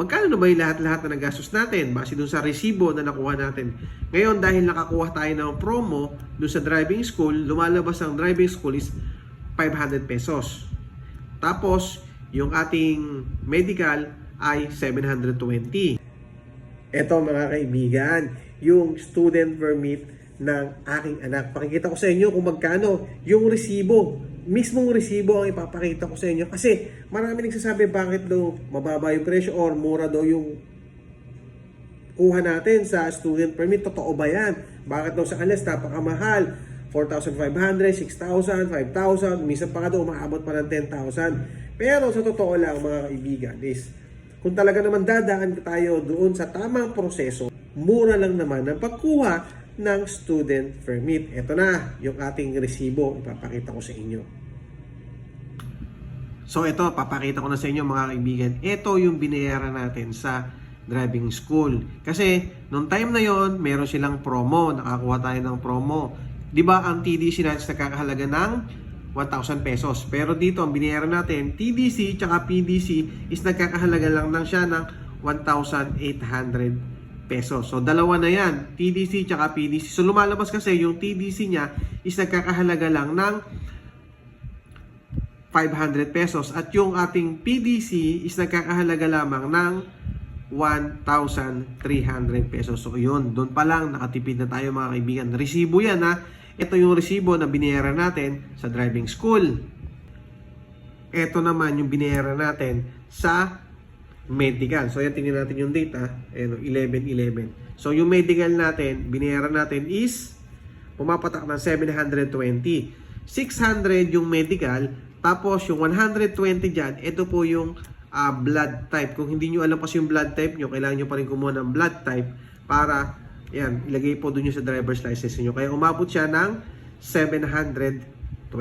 magkano na ba yung lahat-lahat na nagastos natin base dun sa resibo na nakuha natin. Ngayon, dahil nakakuha tayo ng promo dun sa driving school, lumalabas ang driving school is 500 pesos. Tapos, yung ating medical ay 720. Ito mga kaibigan, yung student permit ng aking anak. Pakikita ko sa inyo kung magkano yung resibo. Mismong resibo ang ipapakita ko sa inyo. Kasi marami nagsasabi bakit daw mababa yung presyo or mura daw yung kuha natin sa student permit. Totoo ba yan? Bakit daw sa kanila napakamahal? 4,500, 6,000, 5,000, minsan pa nga daw umaabot pa ng 10,000. Pero sa totoo lang mga kaibigan is, kung talaga naman dadaan tayo doon sa tamang proseso, mura lang naman ang pagkuha ng student permit. Ito na yung ating resibo, ipapakita ko sa inyo. So ito, papakita ko na sa inyo mga kaibigan. Ito yung binayaran natin sa driving school. Kasi nung time na yon, meron silang promo, nakakuha tayo ng promo. 'Di ba ang TDC natin nakakahalaga ng 1,000 pesos. Pero dito ang binayaran natin, TDC tsaka PDC is nagkakahalaga lang siya ng 1,800 pesos. So dalawa na yan, TDC tsaka PDC. So lumalabas kasi yung TDC niya is nagkakahalaga lang ng 500 pesos at yung ating PDC is nagkakahalaga lamang ng 1,300 pesos. So yun, doon pa lang nakatipid na tayo mga kaibigan. Resibo yan ha. Ito yung resibo na binayaran natin sa driving school. Ito naman yung binayaran natin sa medical. So yan, tingnan natin yung data. Ayan, 11-11. So yung medical natin, binayaran natin is pumapatak ng 720. 600 yung medical. Tapos yung 120 dyan, ito po yung blood type. Kung hindi nyo alam kasi yung blood type nyo, kailangan nyo pa rin kumuha ng blood type para yan, ilagay po doon nyo sa driver's license nyo. Kaya umabot siya ng 720.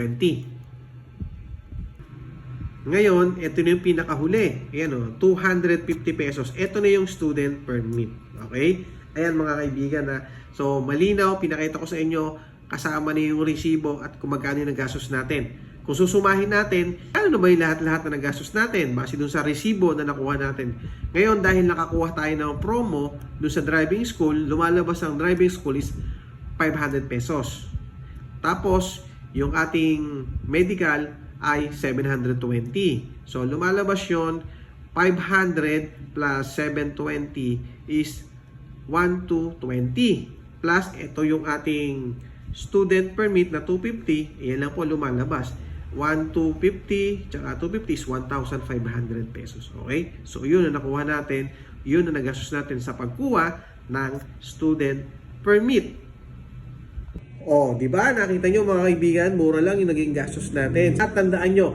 Ngayon, ito na yung pinakahuli. Ayan o, 250 pesos. Ito na yung student permit. Okay? Ayan mga kaibigan na. So, malinaw, pinakita ko sa inyo, kasama na yung resibo at kung magkano yung nagastos natin. Kung susumahin natin, ano na ba yung lahat-lahat na nagastos natin base dun sa resibo na nakuha natin. Ngayon, dahil nakakuha tayo ng promo dun sa driving school, lumalabas ang driving school is 500 pesos. Tapos, yung ating medical ay 720. So, lumalabas yon 500 plus 720 is 1,220. Plus, ito yung ating student permit na 250. Yan lang po lumalabas. 1,250 tsaka 250 is 1,500 pesos. Okay? So, yun na nakuha natin. Yun na nagastos natin sa pagkuha ng student permit. Oh, di ba? Nakita nyo mga kaibigan, mura lang yung naging gastos natin. At tandaan nyo,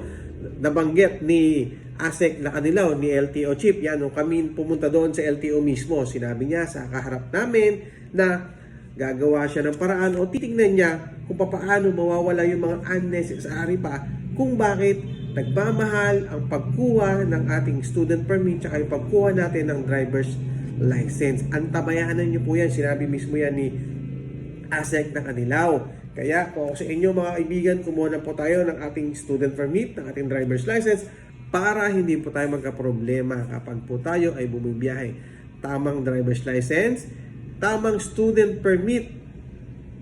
nabanggit ni ASEC na kanila, ni LTO Chief, yan, nung kami pumunta doon sa LTO mismo, sinabi niya sa kaharap namin na gagawa siya ng paraan o titingnan niya kung paano mawawala yung mga unnecessary pa kung bakit nagmamahal ang pagkuha ng ating student permit tsaka yung pagkuha natin ng driver's license. Antabayanan niyo po yan, sinabi mismo yan ni ASEC na Kanilaw. Kaya kung sa inyo mga kaibigan, kumuha na po tayo ng ating student permit, ng ating driver's license para hindi po tayo magka-problema kapag po tayo ay bumibiyahe. Tamang driver's license, tamang student permit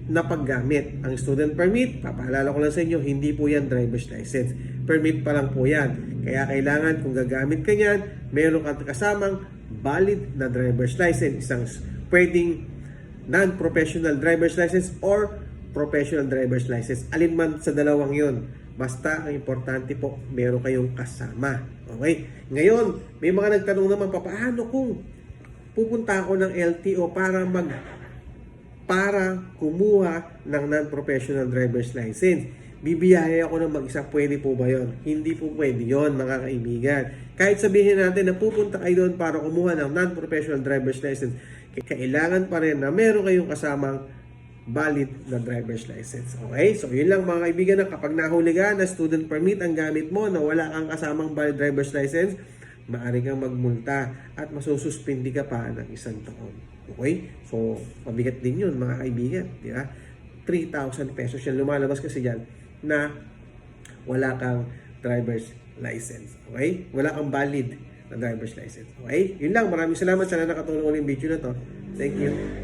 na paggamit. Ang student permit, papaalala ko lang sa inyo, hindi po yan driver's license. Permit pa lang po yan. Kaya kailangan kung gagamit ka yan, meron kang kasamang valid na driver's license. Isang pwedeng non-professional driver's license or professional driver's license. Alin man sa dalawang yun. Basta ang importante po, meron kayong kasama. Okay? Ngayon, may mga nagtanong naman, paano kung pupunta ako ng LTO para kumuha ng non-professional driver's license? Bibiyahe ako ng mag-isa, pwede po ba yun? Hindi po pwede yun mga kaibigan. Kahit sabihin natin na pupunta kayo doon para kumuha ng non-professional driver's license, kailangan pa rin na meron kayong kasamang valid na driver's license. Okay? So, yun lang mga kaibigan na kapag nahuli ka na student permit ang gamit mo na wala kang kasamang valid driver's license, maaari kang magmulta at masususpindi ka pa ng 1 taon. Okay? So, mabigat din yun mga kaibigan. Di ba? 3,000 pesos yan. Lumalabas kasi dyan na wala kang driver's license. Okay? Wala kang valid na driver's license. Okay? Yun lang. Maraming salamat. Sana nakatulong ulit yung video na to. Thank you.